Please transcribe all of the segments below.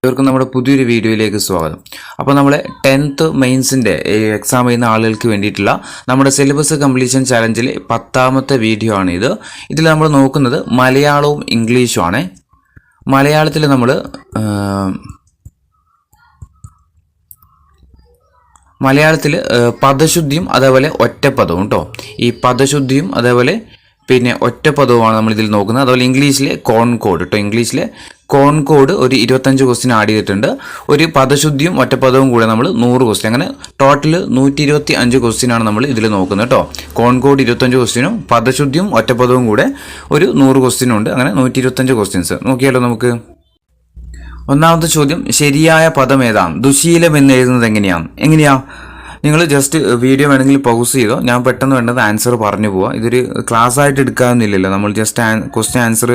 ഇവർക്കും നമ്മുടെ പുതിയൊരു വീഡിയോയിലേക്ക് സ്വാഗതം. അപ്പോൾ നമ്മൾ 10th മെയിൻസിൻ്റെ എക്സാം ചെയ്യുന്ന ആളുകൾക്ക് വേണ്ടിയിട്ടുള്ള നമ്മുടെ സിലബസ് കംപ്ലീഷൻ ചലഞ്ചിൽ 10ാമത്തെ വീഡിയോ ആണ് ഇത്. ഇതിൽ നമ്മൾ നോക്കുന്നത് മലയാളവും ഇംഗ്ലീഷുമാണ്. മലയാളത്തിൽ നമ്മൾ പദശുദ്ധിയും അതേപോലെ ഒറ്റപ്പദവും കേട്ടോ. ഈ പദശുദ്ധിയും അതേപോലെ പിന്നെ ഒറ്റപ്പദവുമാണ് നമ്മൾ ഇതിൽ നോക്കുന്നത്. അതുപോലെ ഇംഗ്ലീഷിലെ കോൺകോഡ് കേട്ടോ. ഇംഗ്ലീഷിലെ കോൺകോഡ് ഒരു 25 ക്വസ്റ്റ്യൻ ആഡ് ചെയ്തിട്ടുണ്ട്. ഒരു പദശുദ്ധിയും ഒറ്റപ്പദവും കൂടെ നമ്മൾ 100 ക്വസ്റ്റ്യൻ, അങ്ങനെ ടോട്ടൽ 125 ക്വസ്റ്റ്യനാണ് നമ്മൾ ഇതിൽ നോക്കുന്നത് കേട്ടോ. കോൺകോഡ് 25 ക്വസ്റ്റ്യനും പദശുദ്ധിയും ഒറ്റപ്പദവും കൂടെ ഒരു 100 ക്വസ്റ്റ്യനും ഉണ്ട്. അങ്ങനെ 125 ക്വസ്റ്റ്യൻസ് നോക്കിയാലോ നമുക്ക്. ഒന്നാമത്തെ ചോദ്യം, ശരിയായ പദം ഏതാണ്? ദുശീലം എന്ന് എഴുതുന്നത് എങ്ങനെയാ? നിങ്ങൾ ജസ്റ്റ് വീഡിയോ വേണമെങ്കിൽ പൗസ് ചെയ്തോ, ഞാൻ പെട്ടെന്ന് വേണ്ടത് ആൻസർ പറഞ്ഞു പോവാം. ഇതൊരു ക്ലാസ് ആയിട്ട് എടുക്കാമെന്നില്ലല്ലോ, നമ്മൾ ജസ്റ്റ് ക്വസ്റ്റ്യൻ ആൻസർ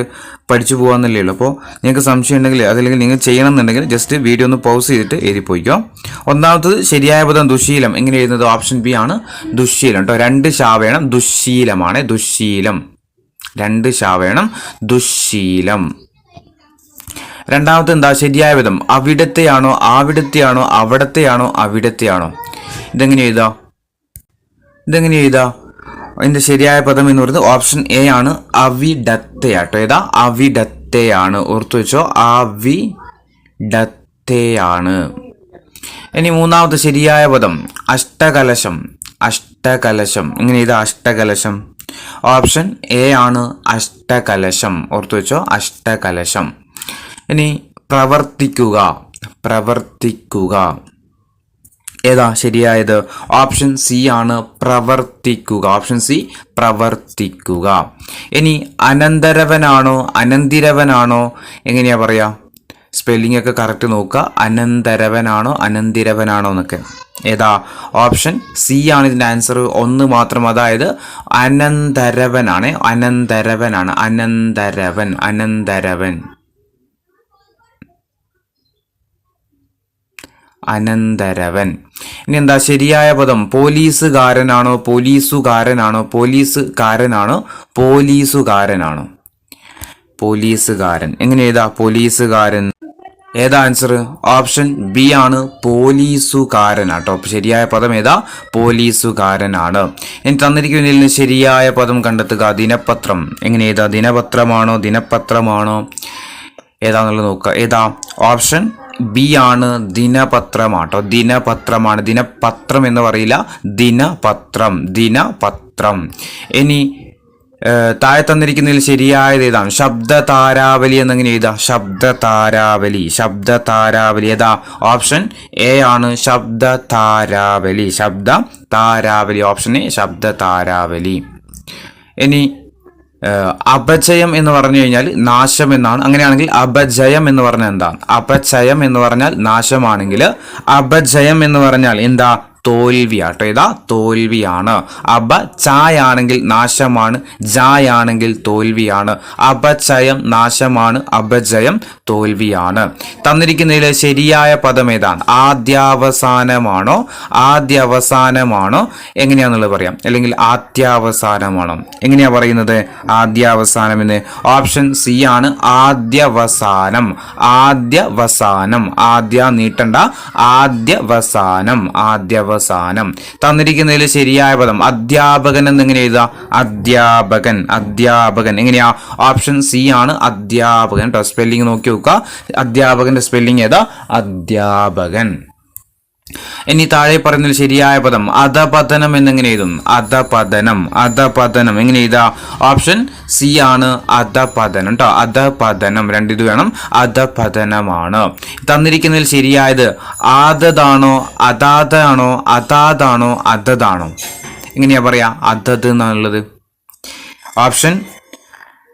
പഠിച്ചു പോകാമെന്നില്ലല്ലോ. അപ്പോൾ നിങ്ങൾക്ക് സംശയം ഉണ്ടെങ്കിൽ അതല്ലെങ്കിൽ നിങ്ങൾ ചെയ്യണം എന്നുണ്ടെങ്കിൽ ജസ്റ്റ് വീഡിയോ ഒന്ന് പൗസ് ചെയ്തിട്ട് എഴുതിപ്പോയിക്കോ. ഒന്നാമത്തത് ശരിയായ പദം ദുശീലം. എങ്ങനെ എഴുതുന്നത്? ഓപ്ഷൻ ബി ആണ് ദുശീലം കേട്ടോ. 2 ഷാ വേണം, ദുശീലമാണ്. ദുശീലം 2 ഷാ വേണം, ദുശീലം. രണ്ടാമത്തെ എന്താ ശരിയായ പദം? അവിടത്തെയാണോ, ആവിടത്തെയാണോ, അവിടത്തെയാണോ, അവിടത്തെയാണോ? ഇതെങ്ങനെ എഴുതാ? അതിന്റെ ശരിയായ പദം എന്ന് പറയുന്നത് ഓപ്ഷൻ എ ആണ്, അവിടത്തെയാട്ടോ. ഏതാ? അവിടത്തെയാണ്. ഓർത്തു വെച്ചോ, അവിടത്തെയാണ്. ഇനി മൂന്നാമത്തെ ശരിയായ പദം അഷ്ടകലശം. എങ്ങനെ എഴുതാ? അഷ്ടകലശം. ഓപ്ഷൻ എ ആണ്, അഷ്ടകലശം. ഓർത്തു വെച്ചോ, അഷ്ടകലശം. ഇനി പ്രവർത്തിക്കുക. ഏതാ ശരിയായത്? ഓപ്ഷൻ സി ആണ്, പ്രവർത്തിക്കുക. ഓപ്ഷൻ സി, പ്രവർത്തിക്കുക. ഇനി അനന്തരവനാണോ, അനന്തിരവനാണോ, എങ്ങനെയാ പറയാ? സ്പെല്ലിംഗ് ഒക്കെ കറക്റ്റ് നോക്കുക. അനന്തരവനാണോ, അനന്തിരവനാണോ എന്നൊക്കെ. ഏതാ? ഓപ്ഷൻ സി ആണ് ഇതിൻ്റെ ആൻസർ. 1 മാത്രം, അതായത് അനന്തരവനാണ്. അനന്തരവൻ. ഇനി എന്താ ശരിയായ പദം? പോലീസുകാരനാണോ, പോലീസുകാരൻ. എങ്ങനെ എഴുതാ? പോലീസുകാരൻ. ഏതാ ആൻസർ? ഓപ്ഷൻ ബി ആണ്, പോലീസുകാരനാട്ടോ. ശരിയായ പദം ഏതാ? പോലീസുകാരനാണ്. ഇനി തന്നിരിക്കുന്നതിൽ നിന്ന് ശരിയായ പദം കണ്ടെത്തുക. ദിനപത്രം. എങ്ങനെ എഴുതാ? ദിനപത്രമാണോ, ഏതാന്നുള്ളത് നോക്കുക. ഏതാ? ഓപ്ഷൻ ബി ആണ്, ദിനപത്രമാട്ടോ. ദിനപത്രമാണ്. ദിനപത്രം എന്ന് പറയില്ല, ദിനപത്രം. ഇനി താഴെ തന്നിരിക്കുന്നതിൽ ശരിയായത് ഏതാണ്? ശബ്ദതാരാവലി എന്നെങ്ങനെ എഴുതാ? ശബ്ദതാരാവലി. ഏതാ? ഓപ്ഷൻ എ ആണ്, ശബ്ദതാരാവലി. ഓപ്ഷൻ എ, ശബ്ദതാരാവലി. ഇനി അപചയം എന്ന് പറഞ്ഞു കഴിഞ്ഞാൽ നാശം എന്നാണ്. അങ്ങനെയാണെങ്കിൽ അപജയം എന്ന് പറഞ്ഞാൽ എന്താണ്? അപചയം എന്ന് പറഞ്ഞാൽ നാശമാണെങ്കിൽ അപജയം എന്ന് പറഞ്ഞാൽ എന്താ? തോൽവിയാട്ടോ. ഏതാ? തോൽവിയാണ്. അപചയാണെങ്കിൽ നാശമാണ്, ജായാണെങ്കിൽ തോൽവിയാണ്. അപചയം നാശമാണ്, അപജയം തോൽവിയാണ്. തന്നിരിക്കുന്നതിൽ ശരിയായ പദം ഏതാണ്? ആദ്യാവസാനമാണോ, എങ്ങനെയാന്നുള്ളത് പറയാം. അല്ലെങ്കിൽ ആദ്യാവസാനമാണോ, എങ്ങനെയാ പറയുന്നത്? ആദ്യാവസാനം എന്ന്. ഓപ്ഷൻ സി ആണ്, ആദ്യവസാനം. ആദ്യ നീട്ടണ്ട, ആദ്യവസാനം. തന്നിരിക്കുന്നതിൽ ശരിയായ പദം അധ്യാപകൻ എന്നെങ്ങനെ എഴുതാ? അധ്യാപകൻ. എങ്ങനെയാ? ഓപ്ഷൻ സി ആണ്, അധ്യാപകൻ കേട്ടോ. സ്പെല്ലിംഗ് നോക്കി നോക്കുക. അധ്യാപകന്റെ സ്പെല്ലിംഗ് ഏതാ? അധ്യാപകൻ. ഇനി താഴെ പറയുന്നതിൽ ശരിയായ പദം അധപതനം എന്നെങ്ങനെ എഴുതും? അധപതനം. എങ്ങനെ എഴുതാ? ഓപ്ഷൻ സി ആണ്, അധപതനം കേട്ടോ. അധപതനം. 2 ഇത് വേണം. അധപതനമാണ്. തന്നിരിക്കുന്നതിൽ ശരിയായത് ആദതാണോ, അതാതാണോ, എങ്ങനെയാ പറയാ? അതത് എന്നുള്ളത്. ഓപ്ഷൻ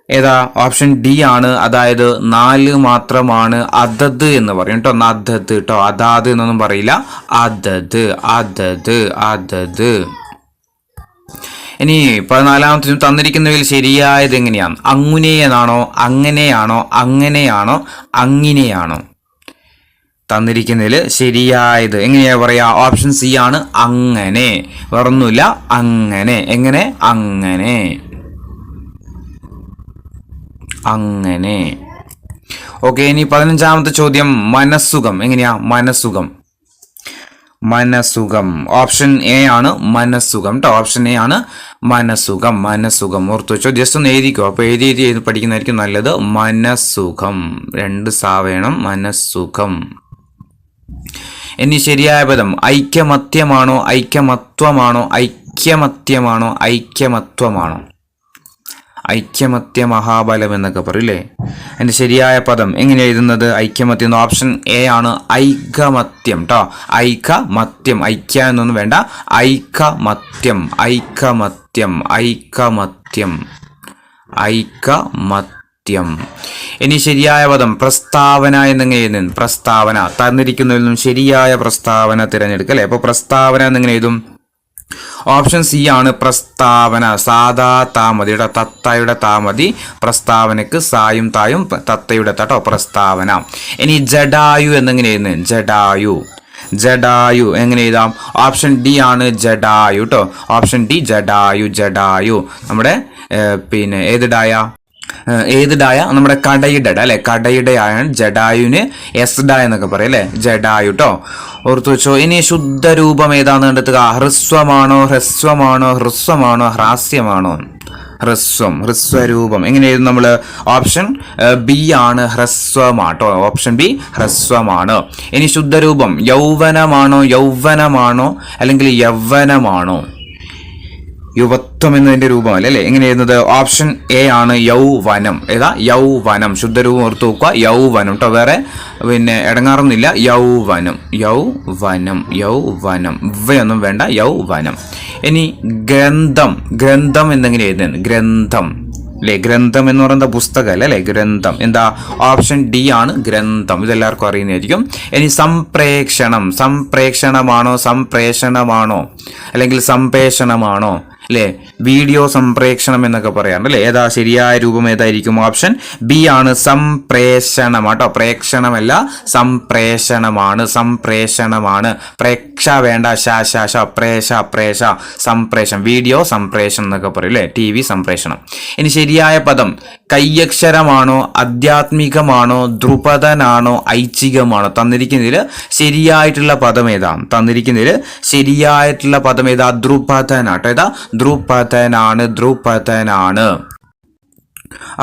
ഏതാ? ഓപ്ഷൻ ഡി ആണ്, അതായത് 4 മാത്രമാണ് അതത് എന്ന് പറയും കേട്ടോ. അതത് കേട്ടോ, അതാത് എന്നൊന്നും പറയില്ല. അതത്. ഇനി 14ാമത്തെ തന്നിരിക്കുന്നതിൽ ശരിയായത് എങ്ങനെയാണ്? അങ്ങനെയാണോ, അങ്ങിനെയാണോ? തന്നിരിക്കുന്നതിൽ ശരിയായത് എങ്ങനെയാ പറയാ? ഓപ്ഷൻ സി ആണ്, അങ്ങനെ. വേറൊന്നുമില്ല, അങ്ങനെ. എങ്ങനെ? അങ്ങനെ. ഓക്കെ, ഇനി 15ാമത്തെ ചോദ്യം മനസ്സുഖം. എങ്ങനെയാ മനസ്സുഖം? മനസ്സുഖം ഓപ്ഷൻ എ ആണ് മനസ്സുഖം കേട്ടോ. ഓപ്ഷൻ എ ആണ് മനസ്സുഖം. മനസ്സുഖം ഓർത്തു വെച്ചോ, ജസ്റ്റ് ഒന്ന് എഴുതിക്കോ. അപ്പൊ എഴുതി പഠിക്കുന്നതായിരിക്കും നല്ലത്. മനസ്സുഖം, 2 സാ വേണം. മനസ്സുഖം. ഇനി ശരിയായ പദം ഐക്യമത്യമാണോ ഐക്യമത്വമാണോ? ഐക്യമത്യമാണോ ഐക്യമത്വമാണോ? ഐക്യമത്യ മഹാബലം എന്നൊക്കെ പറയില്ലേ. അതിന്റെ ശരിയായ പദം എങ്ങനെ എഴുതുന്നത്? ഐക്യമത്യം. ഓപ്ഷൻ എ ആണ് ഐകമത്യം കേട്ടോ. ഐകമത്യം, ഐക്യ എന്നൊന്നും വേണ്ട. ഐകമത്യം, ഐകമത്യം, ഐകമത്യം, ഐകമത്യം. ഇനി ശരിയായ പദം പ്രസ്താവന എന്നെങ്ങനെ എഴുതുന്നു? പ്രസ്താവന. തന്നിരിക്കുന്നതിൽ നിന്നും ശരിയായ പ്രസ്താവന തിരഞ്ഞെടുക്കുക അല്ലെ. അപ്പൊ പ്രസ്താവന എന്നെങ്ങനെ എഴുതും? ഓപ്ഷൻ സി ആണ് പ്രസ്താവന. സാധാ താമതി, തത്തയുടെ താമതി. പ്രസ്താവനക്ക് സായും തായും തത്തയുടെ തട്ടോ പ്രസ്താവന. ഇനി ജഡായു എന്നെങ്ങനെ എഴുതുന്നത്? ജഡായു. ജഡായു എങ്ങനെ എഴുതാം? ഓപ്ഷൻ ഡി ആണ് ജഡായു കേട്ടോ. Option D Jatayu. ജഡായു നമ്മുടെ പിന്നെ ഏത് ഡായ? നമ്മുടെ കടയുടെ അല്ലെ. കടയുടെ ആണ് ജഡായുവിന് എസ് ഡ എന്നൊക്കെ പറയും അല്ലെ. ജഡായു കേട്ടോ, ഓർത്തു വെച്ചോ. ഇനി ശുദ്ധരൂപം ഏതാന്ന് കണ്ടെത്തുക. ഹ്രസ്വമാണോ ഹ്രസ്വമാണോ ഹ്രസ്വമാണോ ഹാസ്യമാണോ? ഹ്രസ്വം, ഹ്രസ്വരൂപം. എങ്ങനെ എഴുതും നമ്മള്? ഓപ്ഷൻ ബി ആണ് ഹ്രസ്വമാട്ടോ. Option B ഹ്രസ്വമാണ്. ഇനി ശുദ്ധരൂപം യൗവനമാണോ യൗവനമാണോ അല്ലെങ്കിൽ യൗവനമാണോ? യുവത്വം എന്നതിന്റെ രൂപമല്ല അല്ലെ. എങ്ങനെ എഴുതുന്നത്? ഓപ്ഷൻ എ ആണ് യൗവനം. ഏതാ? യൗവനം. ശുദ്ധരൂപം ഓർത്തു നോക്കുക. യൗവനം കേട്ടോ, വേറെ പിന്നെ ഇടങ്ങാറൊന്നുമില്ല. യൗവനം, യൗവനം, യൗവനം. ഇവയൊന്നും വേണ്ട. യൗവനം. ഇനി ഗ്രന്ഥം. ഗ്രന്ഥം എന്നെങ്ങനെ എഴുതുന്നത്? ഗ്രന്ഥം അല്ലെ. ഗ്രന്ഥം എന്ന് പറയുന്നത് പുസ്തകം അല്ലേ. ഗ്രന്ഥം എന്താ? ഓപ്ഷൻ ഡി ആണ് ഗ്രന്ഥം. ഇതെല്ലാവർക്കും അറിയുന്നതായിരിക്കും. ഇനി സംപ്രേക്ഷണം. സംപ്രേക്ഷണമാണോ സംപ്രേഷണമാണോ അല്ലെങ്കിൽ സംപ്രേഷണമാണോ അല്ലെ? വീഡിയോ സംപ്രേക്ഷണം എന്നൊക്കെ പറയാറുണ്ട് അല്ലെ. ഏതാ ശരിയായ രൂപം? ഏതായിരിക്കും? ഓപ്ഷൻ ബി ആണ് സംപ്രേഷണം കേട്ടോ. പ്രേക്ഷണമല്ല, സംപ്രേഷണമാണ്. സംപ്രേഷണമാണ്. പ്രേക്ഷ വേണ്ട. ശ പ്രേഷ പ്രേഷ സംപ്രേഷണം. വീഡിയോ സംപ്രേഷണം എന്നൊക്കെ പറയും അല്ലെ. ടി വി സംപ്രേഷണം. ഇനി ശരിയായ പദം കയ്യക്ഷരമാണോ ആധ്യാത്മികമാണോ ധ്രുപദനാണോ ഐച്ഛികമാണോ? തന്നിരിക്കുന്നതിൽ ശരിയായിട്ടുള്ള പദം ഏതാ? തന്നിരിക്കുന്നതിൽ ശരിയായിട്ടുള്ള പദം ഏതാ? ധ്രുപദനാട്ടോ. ഏതാ? ധ്രുപദനാണ്. ധ്രുപദനാണ്.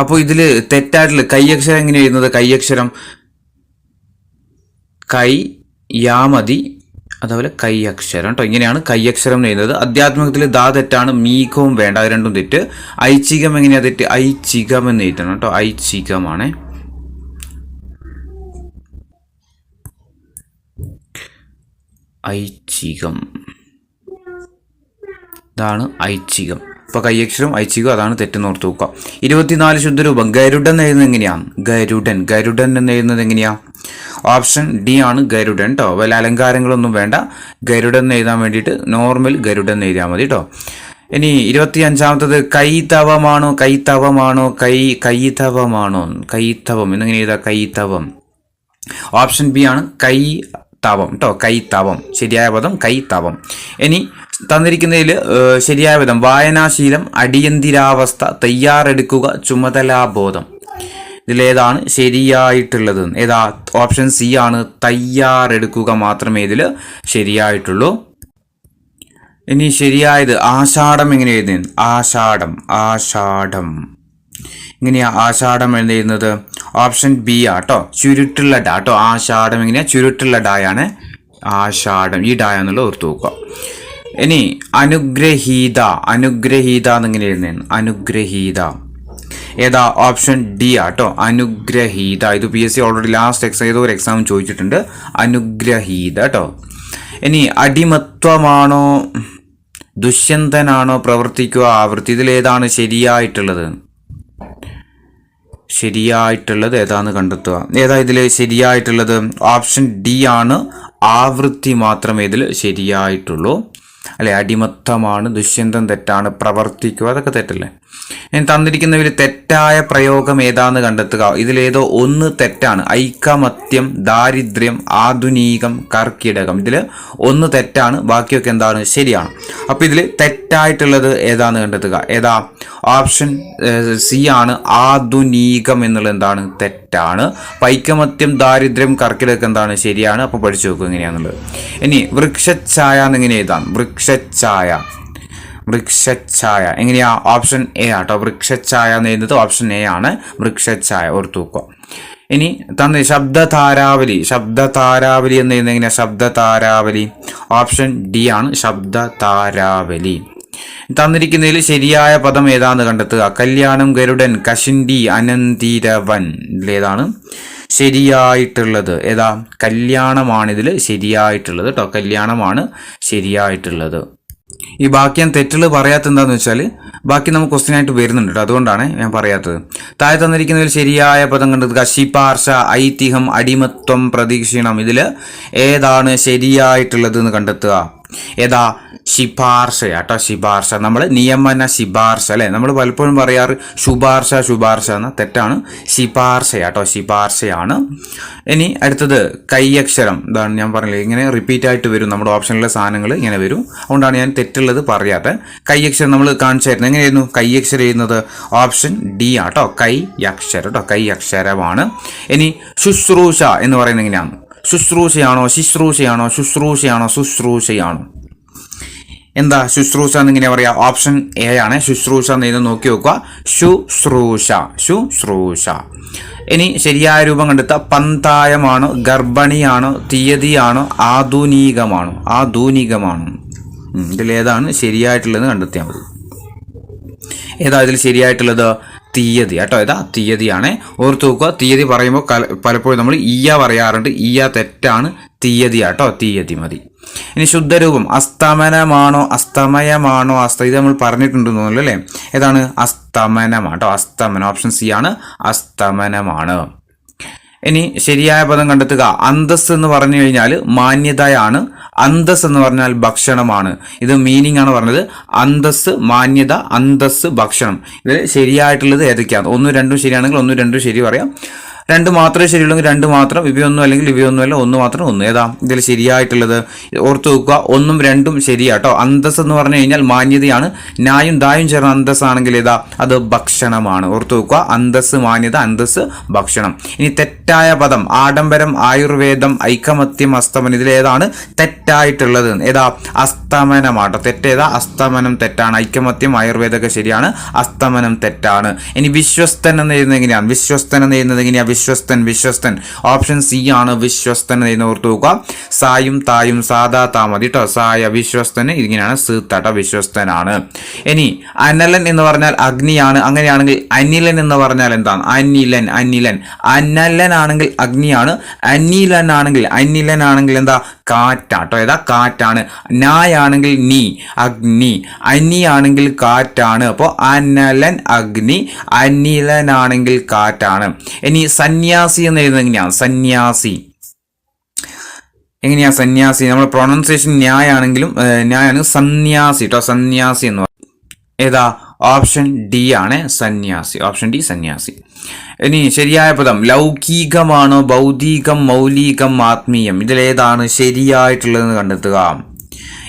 അപ്പോൾ ഇതില് തെറ്റായിട്ടുള്ള കയ്യക്ഷരം എങ്ങനെ എഴുതുന്നത്? കയ്യക്ഷരം യാമതി, അതുപോലെ കൈയക്ഷരം കേട്ടോ. ഇങ്ങനെയാണ് കൈയക്ഷരം എഴുതുന്നത്. അധ്യാത്മികത്തിൽ ദാ തെറ്റാണ്, മീകവും വേണ്ട, അത് രണ്ടും തെറ്റ്. ഐച്ഛികം എങ്ങനെയാ തെറ്റ്? ഐച്ഛികം എന്ന് എഴുതണം കേട്ടോ. ഐച്ഛികമാണ്. ഐച്ഛികം, ഇതാണ് ഐച്ഛികം. അപ്പൊ കയ്യക്ഷരം ഐച്ഛികം, അതാണ് തെറ്റെന്ന് ഓർത്ത് നോക്കുക. 24 ശുദ്ധരൂപം. ഗരുഡൻ എഴുതുന്നത് എങ്ങനെയാണ്? ഗരുഡൻ. ഗരുഡൻ എന്ന് എഴുതുന്നത് എങ്ങനെയാ? ഓപ്ഷൻ ഡി ആണ് ഗരുഡൻ കേട്ടോ. വല്ല അലങ്കാരങ്ങളൊന്നും വേണ്ട. ഗരുഡൻ എഴുതാൻ വേണ്ടിയിട്ട് നോർമൽ ഗരുഡൻ എഴുതിയാൽ മതി കേട്ടോ. ഇനി 25ാമത്തത് കൈതവമാണോ കൈതവമാണോ കൈതവമാണോ? കൈതവം എന്നെങ്ങനെ എഴുതാ? കൈതവം. ഓപ്ഷൻ ബി ആണ് കൈതവം കേട്ടോ. കൈതവം. ശരിയായ പദം കൈതവം. ഇനി തന്നിരിക്കുന്നതിൽ ശരിയായ പദം വായനാശീലം, അടിയന്തിരാവസ്ഥ, തയ്യാറെടുക്കുക, ചുമതലാബോധം. ഇതിലേതാണ് ശരിയായിട്ടുള്ളത്? ഏതാ? ഓപ്ഷൻ സി ആണ് തയ്യാറെടുക്കുക മാത്രമേ ഇതിൽ ശരിയായിട്ടുള്ളൂ. ഇനി ശരിയായത് ആഷാഢം എങ്ങനെ എഴുതുന്നത്? ആഷാഢം. ആഷാഢം. ഇങ്ങനെയാ ആഷാഢം എഴുതുന്നത്? ഓപ്ഷൻ ബി ആട്ടോ. ചുരുട്ടുള്ള ഡാ കേട്ടോ. ആഷാഢം എങ്ങനെയാ? ചുരുട്ടുള്ള ഡായാണ് ആഷാഢം. ഈ ഡാ എന്നുള്ളത് ഓർത്തു നോക്കുക. ഇനി അനുഗ്രഹീത. അനുഗ്രഹീത എന്നെങ്ങനെ എഴുതുന്നത്? അനുഗ്രഹീത. ഏതാ? ഓപ്ഷൻ ഡി ആട്ടോ. അനുഗ്രഹീത. ഇത് PSC ഓൾറെഡി ലാസ്റ്റ് ഏതോ ഒരു എക്സാം ചോദിച്ചിട്ടുണ്ട്. അനുഗ്രഹീത കേട്ടോ. ഇനി അടിമത്വമാണോ ദുഷ്യന്തനാണോ പ്രവർത്തിക്കുക ആവൃത്തി? ഇതിലേതാണ് ശരിയായിട്ടുള്ളത്? ശരിയായിട്ടുള്ളത് ഏതാന്ന് കണ്ടെത്തുക. ഏതാ ഇതിൽ ശരിയായിട്ടുള്ളത്? ഓപ്ഷൻ ഡി ആണ് ആവൃത്തി മാത്രമേ ഇതിൽ ശരിയായിട്ടുള്ളൂ അല്ലെ. അടിമത്തമാണ്, ദുഷ്യന്തം തെറ്റാണ്, പ്രവർത്തിക്കുക അതൊക്കെ തെറ്റല്ലേ. ഞാൻ തന്നിരിക്കുന്നതിൽ തെറ്റായ പ്രയോഗം ഏതാന്ന് കണ്ടെത്തുക. ഇതിലേതോ ഒന്ന് തെറ്റാണ്. ഐകമത്യം, ദാരിദ്ര്യം, ആധുനികം, കർക്കിടകം. ഇതിൽ ഒന്ന് തെറ്റാണ്, ബാക്കിയൊക്കെ എന്താണ്? ശരിയാണ്. അപ്പൊ ഇതിൽ തെറ്റായിട്ടുള്ളത് ഏതാന്ന് കണ്ടെത്തുക. ഏതാ? ഓപ്ഷൻ സി ആണ് ആധുനികം എന്നുള്ളത് എന്താണ് തെറ്റാണ്. ഐകമത്യം, ദാരിദ്ര്യം, കർക്കിടകം എന്താണ് ശരിയാണ്. അപ്പോൾ പഠിച്ചു നോക്കുക എങ്ങനെയാണെന്നുള്ളത്. ഇനി വൃക്ഷഛായ എന്നെങ്ങനെ എഴുതാം? വൃക്ഷഛായ എങ്ങനെയാ? ഓപ്ഷൻ എ ആട്ടോ. വൃക്ഷഛായ എന്ന് എഴുതുന്നത് ഓപ്ഷൻ എ ആണ്. വൃക്ഷഛായ ഓർത്തു വെക്കുക. ഇനി ശബ്ദതാരാവലി എന്ന് എഴുതുന്നത് എങ്ങനെയാ? ശബ്ദതാരാവലി ഓപ്ഷൻ ഡി ആണ്. ശബ്ദതാരാവലി. തന്നിരിക്കുന്നതിൽ ശരിയായ പദം ഏതാന്ന് കണ്ടെത്തുക. കല്യാണം, ഗരുഡൻ, കശിണ്ടി, അനന്തിരവൻ. ഇതിലേതാണ് ശരിയായിട്ടുള്ളത്? ഏതാ? കല്യാണമാണ് ഇതിൽ ശരിയായിട്ടുള്ളത് കേട്ടോ. കല്യാണമാണ് ശരിയായിട്ടുള്ളത്. ഈ ബാക്കി ഞാൻ തെറ്റുകൾ പറയാത്ത എന്താണെന്ന് വെച്ചാൽ ബാക്കി നമുക്ക് ക്വസ്റ്റ്യൻ ആയിട്ട് വരുന്നുണ്ട് കേട്ടോ. അതുകൊണ്ടാണ് ഞാൻ പറയാത്തത്. താഴെ തന്നിരിക്കുന്നതിൽ ശരിയായ പദം കണ്ടെത്തുക. ശിപാർശ, ഐതിഹ്യം, അടിമത്വം, പ്രതീക്ഷണം. ഇതിൽ ഏതാണ് ശരിയായിട്ടുള്ളത് എന്ന് കണ്ടെത്തുക. ഏതാ? ശിപാർശയാട്ടോ. ശിപാർശ. നമ്മൾ നിയമന ശിപാർശ അല്ലെ, നമ്മൾ പലപ്പോഴും പറയാറ് ശുപാർശ എന്ന. തെറ്റാണ്. ശിപാർശയാട്ടോ. ശിപാർശയാണ്. ഇനി അടുത്തത് കൈയക്ഷരം. ഇതാണ് ഞാൻ പറഞ്ഞില്ലേ, ഇങ്ങനെ റിപ്പീറ്റ് ആയിട്ട് വരും നമ്മുടെ ഓപ്ഷനിലെ സാധനങ്ങൾ ഇങ്ങനെ വരും. അതുകൊണ്ടാണ് ഞാൻ തെറ്റുള്ളത് പറയാത്തത്. കൈയക്ഷരം നമ്മൾ കാണിച്ചായിരുന്നു. എങ്ങനെയായിരുന്നു കൈയക്ഷരം ചെയ്യുന്നത്? ഓപ്ഷൻ ഡി ആട്ടോ. കൈയക്ഷരം കേട്ടോ. കൈയക്ഷരമാണ്. ഇനി ശുശ്രൂഷ എന്ന് പറയുന്നത് എങ്ങനെയാണ്? ശുശ്രൂഷയാണോ ശുശ്രൂഷയാണോ? എന്താ ശുശ്രൂഷ എന്നിങ്ങനെ പറയാ? ഓപ്ഷൻ എ ആണ്. ശുശ്രൂഷ എന്ന് നോക്കി നോക്കുക. ശുശ്രൂഷ. ഇനി ശരിയായ രൂപം കണ്ടെത്തുക. പന്തായമാണോ, ഗർഭിണിയാണോ, തീയതിയാണോ, ആധുനികമാണോ? ഇതിലേതാണ് ശരിയായിട്ടുള്ളത് കണ്ടെത്തിയാൽ മതി. ഏതാ ഇതിൽ ശരിയായിട്ടുള്ളത്? തീയതി കേട്ടോ. ഏതാ? തീയതിയാണ്. ഓർത്ത് നോക്കുക. തീയതി പറയുമ്പോൾ പലപ്പോഴും നമ്മൾ ഈയ പറയാറുണ്ട്. ഈയ തെറ്റാണ്. തീയതി ആട്ടോ. തീയതി മതി. ഇനി ശുദ്ധരൂപം. അസ്തമയമാണോ ഇത് നമ്മൾ പറഞ്ഞിട്ടുണ്ടെന്ന് തോന്നുന്നു അല്ലേ? ഏതാണ്? അസ്തമനമാട്ടോ. അസ്തമനം. ഓപ്ഷൻ സി ആണ്. അസ്തമനമാണ്. ഇനി ശരിയായ പദം കണ്ടെത്തുക. അന്തസ് എന്ന് പറഞ്ഞു കഴിഞ്ഞാൽ മാന്യതയാണ്. അന്തസ് എന്ന് പറഞ്ഞാൽ ഭക്ഷണമാണ്. ഇത് മീനിങ് ആണ് പറഞ്ഞത്. അന്തസ് മാന്യത, അന്തസ് ഭക്ഷണം. ഇതിൽ ശരിയായിട്ടുള്ളത് ഏതൊക്കെയാണ്? 1, 2 ശരിയാണെങ്കിൽ 1, 2 ശരി പറയാം. 2 മാത്രമേ ശരിയുള്ളെങ്കിൽ 2 മാത്രം. ഇവയൊന്നും അല്ലെങ്കിൽ ഇവയൊന്നുമല്ല. 1 മാത്രം 1. ഏതാ ഇതിൽ ശരിയായിട്ടുള്ളത്? ഓർത്ത് വെക്കുക. 1ഉം 2ഉം ശരിയാട്ടോ. അന്തസ് എന്ന് പറഞ്ഞു കഴിഞ്ഞാൽ മാന്യതയാണ്. ന്യായും ദായും ചേർന്ന അന്തസ് ആണെങ്കിൽ ഏതാ? അത് ഭക്ഷണമാണ്. ഓർത്ത് വെക്കുക. അന്തസ് മാന്യത, അന്തസ് ഭക്ഷണം. ഇനി തെറ്റായ പദം. ആഡംബരം, ആയുർവേദം, ഐകമത്യം, അസ്തമനം. ഇതിലേതാണ് തെറ്റായിട്ടുള്ളത്? ഏതാ? അസ്തമനമാട്ടോ. തെറ്റേതാ? അസ്തമനം തെറ്റാണ്. ഐകമത്യം, ആയുർവേദമൊക്കെ ശരിയാണ്. അസ്തമനം തെറ്റാണ്. ഇനി വിശ്വസ്തൻ എന്ന് എഴുതുന്നത് എങ്ങനെയാണ്? വിശ്വസ്തൻ. ഓപ്ഷൻ സി ആണ്. വിശ്വസ്തൻ എന്ന് ഓർത്ത് നോക്കുക. സായും തായും സാധാ താ മതി കേട്ടോ. സായ വിശ്വസ്തന് ഇങ്ങനെയാണ്. സീത്താട്ടോ. വിശ്വസ്തനാണ്. ഇനി അനലൻ എന്ന് പറഞ്ഞാൽ അഗ്നിയാണ്. അങ്ങനെയാണെങ്കിൽ അനിലൻ എന്ന് പറഞ്ഞാൽ എന്താണ്? അനിലൻ. അനലൻ ആണെങ്കിൽ അഗ്നിയാണ്. അനിലൻ ആണെങ്കിൽ എന്താ? കാറ്റാട്ടോ. ഏതാ? കാറ്റാണ്. നായാണെങ്കിൽ നീ അഗ്നി, അനിയാണെങ്കിൽ കാറ്റാണ്. അപ്പോൾ അനലൻ അഗ്നി, അനിലനാണെങ്കിൽ കാറ്റാണ്. ഇനി സന്യാസി എന്ന് എഴുതുന്നത് എങ്ങനെയാണ്? സന്യാസി നമ്മൾ പ്രൊണൗൺസിയേഷൻ ന്യായാണെങ്കിലും സന്യാസി കേട്ടോ. സന്യാസി എന്ന് പറയും. ഏതാ? ഓപ്ഷൻ ഡി ആണ്. സന്യാസി. ഓപ്ഷൻ ഡി സന്യാസി. ഇനി ശരിയായ പദം. ലൗകികമാണോ, ഭൗതികം, മൗലികം, ആത്മീയം. ഇതിലേതാണ് ശരിയായിട്ടുള്ളതെന്ന് കണ്ടെത്തുക.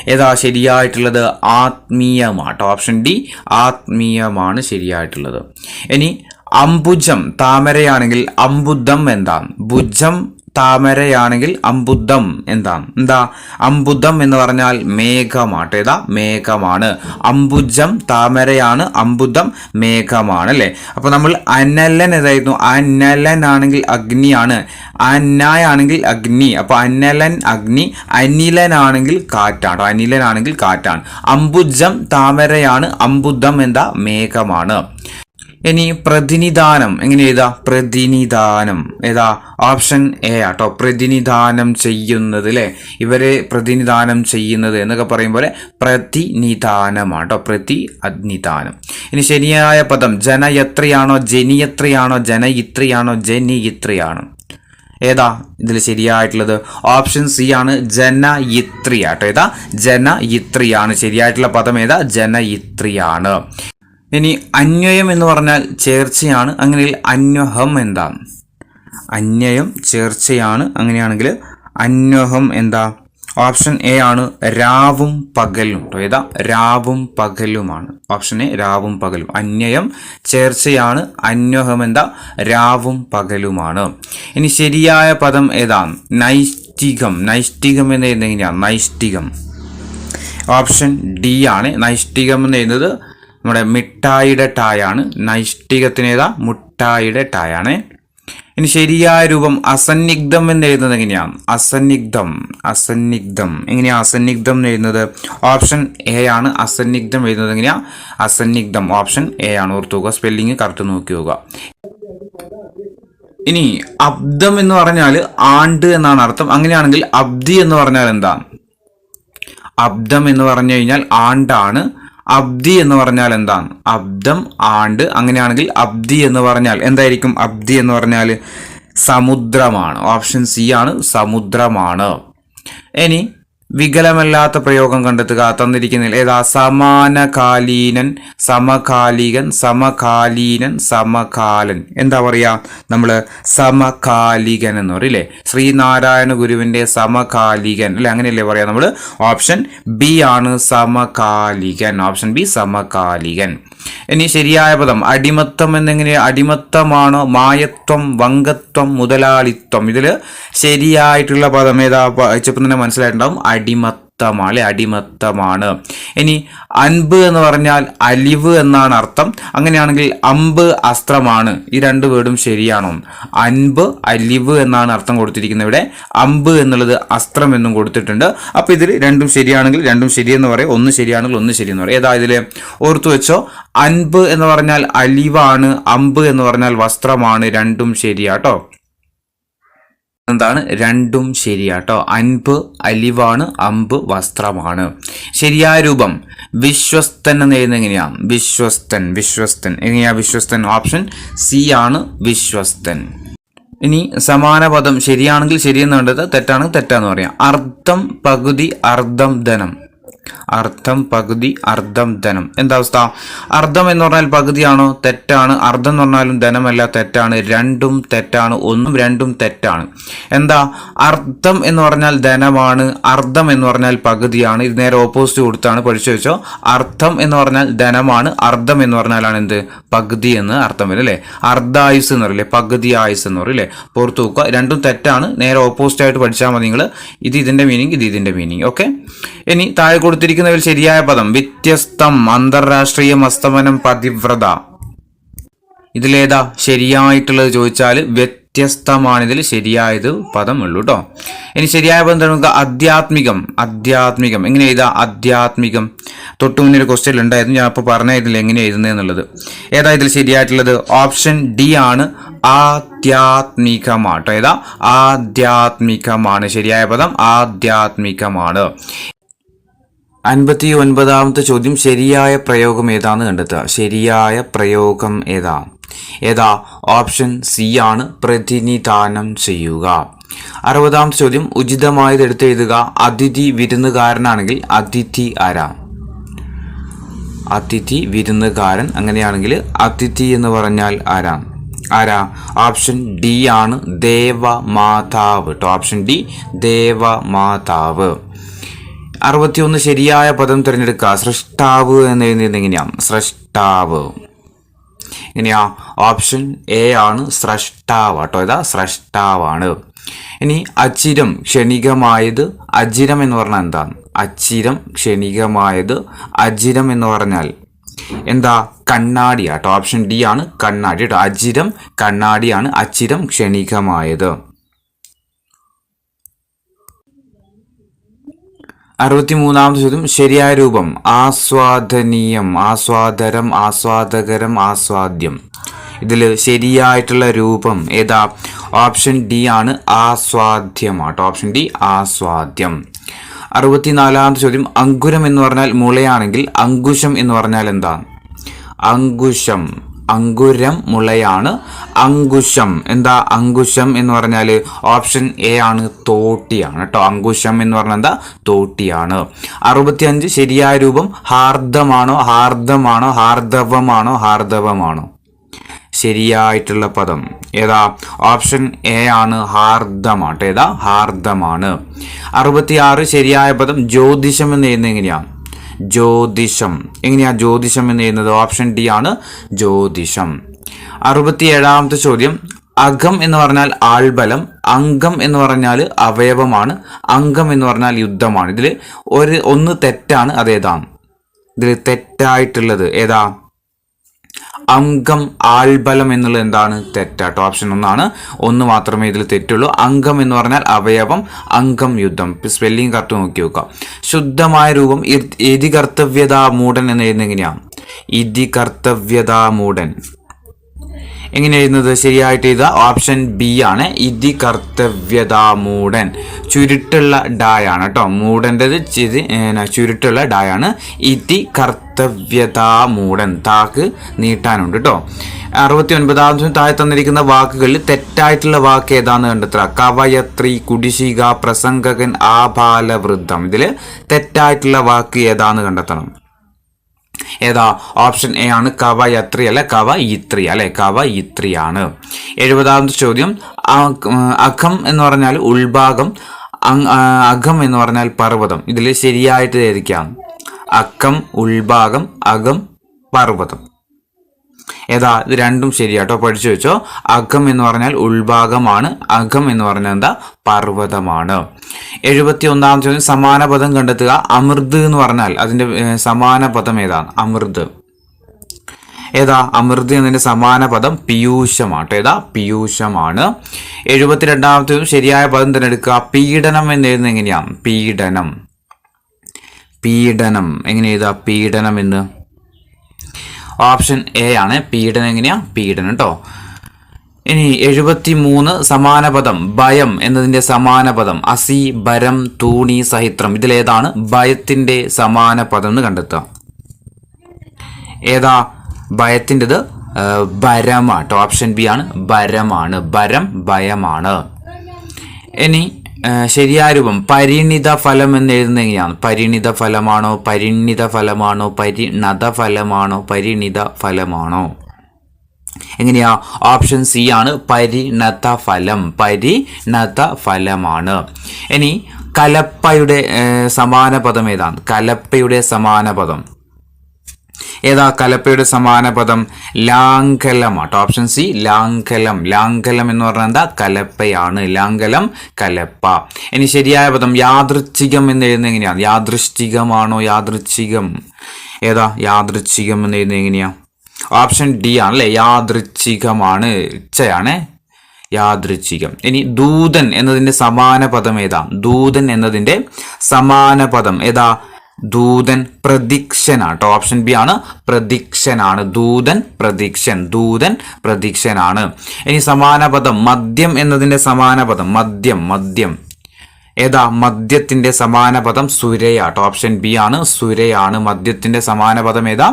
ഏതാ ശരിയായിട്ടുള്ളത്? ആത്മീയമാട്ടോ. Option D ആത്മീയമാണ് ശരിയായിട്ടുള്ളത്. ഇനി അംബുജം താമരയാണെങ്കിൽ അംബുദം എന്താണ്? ഭുജം താമരയാണെങ്കിൽ അംബുദം എന്താ? അംബുദം എന്ന് പറഞ്ഞാൽ മേഘമാട്ടോ. ഏതാ? മേഘമാണ്. അംബുജം താമരയാണ്, അംബുദം മേഘമാണ് അല്ലേ? അപ്പൊ നമ്മൾ അനലൻ ഏതായിരുന്നു? അനലൻ ആണെങ്കിൽ അഗ്നിയാണ്. അന്നായാണെങ്കിൽ അഗ്നി. അപ്പൊ അനലൻ അഗ്നി, അനിലനാണെങ്കിൽ കാറ്റാണ്. അനിലനാണെങ്കിൽ കാറ്റാണ്. അംബുജം താമരയാണ്, അംബുദം എന്താ? മേഘമാണ്. ഇനി പ്രതിനിധാനം എങ്ങനെ എഴുതാ? പ്രതിനിധാനം ഏതാ? ഓപ്ഷൻ എ ആട്ടോ. പ്രതിനിധാനം ചെയ്യുന്നത് അല്ലെ, ഇവരെ പ്രതിനിധാനം ചെയ്യുന്നത് എന്നൊക്കെ പറയുമ്പോൾ പ്രതിനിധാനമാട്ടോ. പ്രതിനിധാനം. ഇനി ശരിയായ പദം ജനയത്രിയാണോ, ജനിയത്രിയാണോ, ജനയിത്രിയാണോ, ജനിയിത്രിയാണോ? ഏതാ ഇതിൽ ശരിയായിട്ടുള്ളത്? ഓപ്ഷൻ സി ആണ്. ജനയിത്രി ആട്ടോ. ഏതാ? ജനയിത്രിയാണ് ശരിയായിട്ടുള്ള പദം. ഏതാ? ജനയിത്രിയാണ്. ഇനി അന്വയം എന്ന് പറഞ്ഞാൽ ചേർച്ചയാണ്. അങ്ങനെയെങ്കിൽ അന്വഹം എന്താണ്? അന്വയം ചേർച്ചയാണ്. അങ്ങനെയാണെങ്കിൽ അന്വഹം എന്താ? ഓപ്ഷൻ എ ആണ് രാവും പകലും കേട്ടോ. ഏതാ? രാവും പകലുമാണ്. ഓപ്ഷൻ എ രാവും പകലും. അന്വയം ചേർച്ചയാണ്. അന്വഹം എന്താ? രാവും പകലുമാണ്. ഇനി ശരിയായ പദം ഏതാണ്? നൈഷ്ഠികം. നൈഷ്ഠികം എന്ന് എഴുതുന്നത് എങ്ങനെയാണ്? നൈഷ്ഠികം. ഓപ്ഷൻ ഡി ആണ്. നൈഷ്ഠികം എന്ന് എഴുതുന്നത് നമ്മുടെ മിഠായിയുടെ ടായാണ്. നൈഷ്ഠികത്തിന് ഏതാ? മുട്ടായിയുടെ ടായാണ്. ഇനി ശരിയായ രൂപം അസന്നിഗ്ധം എന്ന് എഴുതുന്നത് എങ്ങനെയാണ്? അസന്നിഗ്ധം. അസന്നിഗ്ധം എങ്ങനെയാ അസന്നിഗ്ധം എന്ന് എഴുതുന്നത്? ഓപ്ഷൻ എ ആണ്. അസന്നിഗ്ധം എഴുതുന്നത് എങ്ങനെയാ? അസന്നിഗ്ധം. ഓപ്ഷൻ എ ആണ്. ഓർത്തുക, സ്പെല്ലിങ് കറക്റ്റ് നോക്കി നോക്കുക. ഇനി അബ്ദം എന്ന് പറഞ്ഞാൽ ആണ്ട് എന്നാണ് അർത്ഥം. അങ്ങനെയാണെങ്കിൽ അബ്ദി എന്ന് പറഞ്ഞാൽ എന്താ? അബ്ദം എന്ന് പറഞ്ഞു കഴിഞ്ഞാൽ ആണ്ടാണ്. അബ്ദി എന്ന് പറഞ്ഞാൽ എന്താണ്? അബ്ദം ആണ്ട്. അങ്ങനെയാണെങ്കിൽ അബ്ദി എന്ന് പറഞ്ഞാൽ എന്തായിരിക്കും? അബ്ദി എന്ന് പറഞ്ഞാൽ സമുദ്രമാണ്. ഓപ്ഷൻ സി ആണ്. സമുദ്രമാണ്. ഇനി വികലമല്ലാത്ത പ്രയോഗം കണ്ടെത്തുക. തന്നിരിക്കുന്നതിൽ ഏതാ? സമാനകാലീനൻ, സമകാലികൻ, സമകാലീനൻ, സമകാലൻ. എന്താ പറയാ? നമ്മൾ സമകാലികൻ എന്ന് പറയും അല്ലേ? ശ്രീനാരായണ ഗുരുവിന്റെ സമകാലികൻ അല്ലെ? അങ്ങനെയല്ലേ പറയാ നമ്മൾ? ഓപ്ഷൻ ബി ആണ് സമകാലികൻ. Option B സമകാലികൻ. ഇനി ശരിയായ പദം അടിമത്തം എന്നെങ്ങനെ? അടിമത്തമാണോ? മായത്വം, വങ്കത്വം, മുതലാളിത്വം. ഇതിൽ ശരിയായിട്ടുള്ള പദം ഏതാ? വായിച്ചപ്പോൾ തന്നെ മനസ്സിലായിട്ടുണ്ടാവും. അടിമത്തമാണ്. അടിമത്തമാണ്. ഇനി അൻപ് എന്ന് പറഞ്ഞാൽ അലിവ് എന്നാണ് അർത്ഥം. അങ്ങനെയാണെങ്കിൽ അമ്പ് അസ്ത്രമാണ്. ഈ രണ്ട് വേർഡും ശരിയാണോ? അൻപ് അലിവ് എന്നാണ് അർത്ഥം കൊടുത്തിരിക്കുന്നത്. ഇവിടെ അമ്പ് എന്നുള്ളത് അസ്ത്രം എന്നും കൊടുത്തിട്ടുണ്ട്. അപ്പൊ ഇതിൽ രണ്ടും ശരിയാണെങ്കിൽ രണ്ടും ശരിയെന്ന് പറയും. ഒന്ന് ശരിയാണെങ്കിൽ ഒന്ന് ശരിയെന്ന് പറയും. ഏതാ ഇതില്? ഓർത്തു വെച്ചോ. അൻപ് എന്ന് പറഞ്ഞാൽ അലിവാണ്. അമ്പ് എന്ന് പറഞ്ഞാൽ വസ്ത്രമാണ്. രണ്ടും ശരിയാട്ടോ. എന്താണ്? രണ്ടും ശരിയാട്ടോ. അൻപ് അലിവാണ്. അമ്പ് വസ്ത്രമാണ്. ശരിയായ രൂപം വിശ്വസ്തൻ എന്ന് എഴുതുന്നത് എങ്ങനെയാണ്? വിശ്വസ്തൻ. വിശ്വസ്തൻ എങ്ങനെയാ? വിശ്വസ്തൻ. ഓപ്ഷൻ സി ആണ്. വിശ്വസ്തൻ. ഇനി സമാന പദം ശരിയാണെങ്കിൽ ശരിയെന്ന് വേണ്ടത്, തെറ്റാണെങ്കിൽ തെറ്റാന്ന് പറയാം. അർത്ഥം പകുതി അർദ്ധം ധനം. അർത്ഥം പകുതി അർദ്ധം ധനം. എന്താ അവസ്ഥ? അർദ്ധം എന്ന് പറഞ്ഞാൽ പകുതിയാണോ? തെറ്റാണ്. അർദ്ധം എന്ന് പറഞ്ഞാലും ധനമല്ല, തെറ്റാണ്. രണ്ടും തെറ്റാണ്. ഒന്നും രണ്ടും തെറ്റാണ്. എന്താ? അർത്ഥം എന്ന് പറഞ്ഞാൽ ധനമാണ്. അർദ്ധം എന്ന് പറഞ്ഞാൽ പകുതിയാണ്. ഇത് നേരെ ഓപ്പോസിറ്റ് കൊടുത്താണ്. പഠിച്ചു വെച്ചോ. അർത്ഥം എന്ന് പറഞ്ഞാൽ ധനമാണ്. അർദ്ധം എന്ന് പറഞ്ഞാലാണ് എന്ത്? പകുതി എന്ന് അർത്ഥം വരും അല്ലേ? അർദ്ധായുസ് എന്ന് പറയില്ലേ? പകുതി ആയുസ് എന്ന് പറയില്ലേ? പുറത്തു നോക്കുക. രണ്ടും തെറ്റാണ്. നേരെ ഓപ്പോസിറ്റ് ആയിട്ട് പഠിച്ചാൽ മതി നിങ്ങൾ. ഇത് ഇതിന്റെ മീനിങ്, ഇത് ഇതിന്റെ മീനിങ്. ഓക്കെ. ഇനി താഴെ കൊടുത്തിരിക്കുന്നതിൽ ശരിയായ പദം വ്യത്യസ്തം, അന്തർരാഷ്ട്രീയ മസ്തമനം, പതിവ്രത. ഇതിലേതാ ശരിയായിട്ടുള്ളത് ചോദിച്ചാൽ വ്യത്യസ്തമാണ് ഇതിൽ ശരിയായത് പദം ഉള്ളൂ കേട്ടോ. ഇനി ശരിയായ പദം നമുക്ക് ആധ്യാത്മികം. ആധ്യാത്മികം എങ്ങനെ എഴുതാ? ആധ്യാത്മികം. തൊട്ടു മുന്നേ ഒരു ക്വസ്റ്റ്യൻ ഉണ്ടായിരുന്നു. ഞാൻ ഇപ്പോൾ പറഞ്ഞതിൽ എങ്ങനെ എഴുതുന്നതെന്നുള്ളത്. ഏതാ ഇതിൽ ശരിയായിട്ടുള്ളത്? ഓപ്ഷൻ ഡി ആണ്. ആധ്യാത്മികമാണ്. ഏതാ? ആധ്യാത്മികമാണ്. ശരിയായ പദം ആധ്യാത്മികമാണ്. 59ാമത്തെ ചോദ്യം ശരിയായ പ്രയോഗം ഏതാന്ന് കണ്ടെത്തുക. ശരിയായ പ്രയോഗം ഏതാ? ഏതാ? ഓപ്ഷൻ സി ആണ്. പ്രതിനിധാനം ചെയ്യുക. 60ാമത്തെ ചോദ്യം ഉചിതമായത് എടുത്തെഴുതുക. അതിഥി വിരുന്നുകാരനാണെങ്കിൽ അതിഥി ആരാ? അതിഥി വിരുന്നുകാരൻ. അങ്ങനെയാണെങ്കിൽ അതിഥി എന്ന് പറഞ്ഞാൽ ആരാ? ആരാ? ഓപ്ഷൻ ഡി ആണ്. ദേവമാതാവ് കേട്ടോ. Option D ദേവമാതാവ്. 61 ശരിയായ പദം തിരഞ്ഞെടുക്കുക. സൃഷ്ടാവ് എന്ന് എഴുതുന്നത് എങ്ങനെയാ? സൃഷ്ടാവ്. എങ്ങനെയാ? ഓപ്ഷൻ എ ആണ്. സൃഷ്ടാവ് കേട്ടോ. ഇതാ സൃഷ്ടാവാണ്. ഇനി അച്ചിരം ക്ഷണികമായത്. അജിരം എന്ന് പറഞ്ഞാൽ എന്താണ്? അച്ചിരം ക്ഷണികമായത്. അജിരം എന്ന് പറഞ്ഞാൽ എന്താ? കണ്ണാടി കേട്ടോ. ഓപ്ഷൻ ഡി ആണ്. കണ്ണാടി കേട്ടോ. അജിരം കണ്ണാടിയാണ്. അച്ചിരം ക്ഷണികമായത്. 63ാമത്തെ ചോദ്യം ശരിയായ രൂപം ആസ്വാദനീയം, ആസ്വാദരം, ആസ്വാദകരം, ആസ്വാദ്യം. ഇതിൽ ശരിയായിട്ടുള്ള രൂപം ഏതാ? ഓപ്ഷൻ ഡി ആണ്. ആസ്വാദ്യമാട്ടോ. Option D ആസ്വാദ്യം. 64ാമത്തെ ചോദ്യം അങ്കുരം എന്ന് പറഞ്ഞാൽ മുളയാണെങ്കിൽ അങ്കുശം എന്ന് പറഞ്ഞാൽ എന്താ? അങ്കുശം. അങ്കുരം മുളയാണ്. അങ്കുശം എന്താ? അങ്കുശം എന്ന് പറഞ്ഞാൽ ഓപ്ഷൻ എ ആണ്. തോട്ടിയാണ് കേട്ടോ. അങ്കുശം എന്ന് പറഞ്ഞാൽ എന്താ? തോട്ടിയാണ്. 65 ശരിയായ രൂപം ഹാർദമാണോ? ഹാർദമാണോ? ഹാർദവമാണോ? ഹാർദവമാണോ? ശരിയായിട്ടുള്ള പദം ഏതാ? ഓപ്ഷൻ എ ആണ്, ഹാർദമാണ്. ഏതാ? ഹാർദമാണ്. 66 ശരിയായ പദം ജ്യോതിഷം എന്ന് എഴുതുന്നത് എങ്ങനെയാണ്? ജ്യോതിഷം. എങ്ങനെയാ ജ്യോതിഷം എന്ന് എഴുതുന്നത്? ഓപ്ഷൻ ഡി ആണ്, ജ്യോതിഷം. 67ാമത്തെ ചോദ്യം, അകം എന്ന് പറഞ്ഞാൽ ആൾബലം, അംഗം എന്ന് പറഞ്ഞാൽ അവയവമാണ്, അംഗം എന്ന് പറഞ്ഞാൽ യുദ്ധമാണ്. ഇതിൽ ഒന്ന് തെറ്റാണ്. അതേതാണ്? ഇതിൽ തെറ്റായിട്ടുള്ളത് ഏതാ? അംഗം ആൾബലം എന്നുള്ളത് എന്താണ്? തെറ്റാട്ടോ. ഓപ്ഷൻ 1 ഒന്ന് മാത്രമേ ഇതിൽ തെറ്റുള്ളൂ. അംഗം എന്ന് പറഞ്ഞാൽ അവയവം, അംഗം യുദ്ധം. സ്പെല്ലിംഗ് കറക്റ്റ് നോക്കി നോക്കാം. ശുദ്ധമായ രൂപം ഇതി കർത്തവ്യതാ മൂഢൻ എന്ന് എഴുതുന്നത് എങ്ങനെയാണ്? ഇതി കർത്തവ്യതാ മൂഢൻ. എങ്ങനെ എഴുതുന്നത്? ശരിയായിട്ട് എഴുതുക. ഓപ്ഷൻ ബി ആണ്, ഇതി കർത്തവ്യതാ മൂഢൻ. ചുരുട്ടുള്ള ഡായാണ് കേട്ടോ. മൂഢൻ്റെത് ചുരുട്ടുള്ള ഡായാണ്. ഇതി കർത്തവ്യതാ മൂഢൻ. താക്ക് നീട്ടാനുണ്ട് കേട്ടോ. 69ാമത്തെ താഴെ തന്നിരിക്കുന്ന വാക്കുകളിൽ തെറ്റായിട്ടുള്ള വാക്ക് ഏതാന്ന് കണ്ടെത്തുക. കവയത്രി, കുടിശിക, പ്രസംഗകൻ, ആബാലവൃദ്ധം. ഇതിൽ തെറ്റായിട്ടുള്ള വാക്ക് ഏതാന്ന് കണ്ടെത്തണം. ഏതാ? ഓപ്ഷൻ എ ആണ്, കവയത്രി അല്ലെ കവയിത്രി അല്ലെ കവയിത്രിയാണ്. 70ാമത്തെ ചോദ്യം, അഖം എന്ന് പറഞ്ഞാൽ ഉൾഭാഗം, അഖം എന്ന് പറഞ്ഞാൽ പർവ്വതം. ഇതിൽ ശരിയായിട്ട് ഏതൊക്കെയാണ്? അക്കം ഉൾഭാഗം, അകം പർവ്വതം. ഏതാ? ഇത് രണ്ടും ശരിയാട്ടോ, പഠിച്ചു വെച്ചോ. അകം എന്ന് പറഞ്ഞാൽ ഉൾഭാഗമാണ്, അകം എന്ന് പറഞ്ഞാൽ എന്താ? പർവ്വതമാണ്. 71ാമത്തെ ചോദ്യം, സമാന പദം കണ്ടെത്തുക. അമൃത് എന്ന് പറഞ്ഞാൽ അതിന്റെ സമാന പദം ഏതാണ്? അമൃത്. ഏതാ? അമൃത് എന്നതിന്റെ സമാന പദം പീയൂഷമാണ്. ഏതാ? പീയൂഷമാണ്. 72ാമത്തെ ശരിയായ പദം തിരഞ്ഞെടുക്കുക. പീഡനം എന്ന് എഴുതുന്നത് എങ്ങനെയാണ്? പീഡനം. പീഡനം എങ്ങനെ എഴുതുക? പീഡനം എന്ന് ഓപ്ഷൻ എ ആണ്, പീഡനം. എങ്ങനെയാ? പീഡനം കേട്ടോ. ഇനി 73 സമാന പദം. ഭയം എന്നതിന്റെ സമാന പദം അസി, ഭരം, തൂണി, സഹിത്രം. ഇതിലേതാണ് ഭയത്തിന്റെ സമാന പദം എന്ന് കണ്ടെത്തുക. ഏതാ? ഭയത്തിൻ്റെത് ഭരമാട്ടോ. ഓപ്ഷൻ ബി ആണ്, ഭരമാണ്. ഭരം ഭയമാണ്. ഇനി ശരിയായ രൂപം പരിണിത ഫലം എന്ന് എഴുതുന്നത് എങ്ങനെയാണ്? പരിണിത ഫലമാണോ, പരിണിത ഫലമാണോ, പരിണത ഫലമാണോ, പരിണിത ഫലമാണോ? എങ്ങനെയാ? ഓപ്ഷൻ സി ആണ്, പരിണത ഫലം. പരിണത ഫലമാണ്. ഇനി കലപ്പയുടെ സമാന പദം ഏതാണ്? കലപ്പയുടെ സമാന പദം ഏതാ? കലപ്പയുടെ സമാന പദം ലാംഘലമാട്ടോ. Option C, ലാംഘലം. ലാംഘലം എന്ന് പറഞ്ഞാൽ എന്താ? കലപ്പയാണ്. ലാംഘലം കലപ്പ. ഇനി ശരിയായ പദം യാദൃച്ഛികം എന്ന് എഴുതുന്നത് എങ്ങനെയാണ്? യാദൃശ്ചികമാണോ, യാദൃച്ഛികം? ഏതാ? യാദൃച്ഛികം എന്ന് എഴുതുന്നത് എങ്ങനെയാ? ഓപ്ഷൻ ഡി ആണ് അല്ലെ, യാദൃച്ഛികമാണ്. ഇച്ഛയാണ് യാദൃച്ഛികം. ഇനി ദൂതൻ എന്നതിന്റെ സമാന പദം ഏതാ? ദൂതൻ എന്നതിന്റെ സമാന പദം ഏതാ? ദൂതൻ പ്രദിക്ഷനാട്ടോ. ഓപ്ഷൻ ബി ആണ്, പ്രദിക്ഷനാണ്. ദൂതൻ പ്രദിക്ഷൻ. ദൂതൻ പ്രദിക്ഷനാണ്. ഇനി സമാന പദം മദ്യം എന്നതിന്റെ സമാന പദം മദ്യം. മദ്യം ഏതാ? മദ്യത്തിന്റെ സമാന പദം സുരയാട്ടോ. ഓപ്ഷൻ ബി ആണ്, സുരയാണ്. മദ്യത്തിന്റെ സമാന പദം ഏതാ?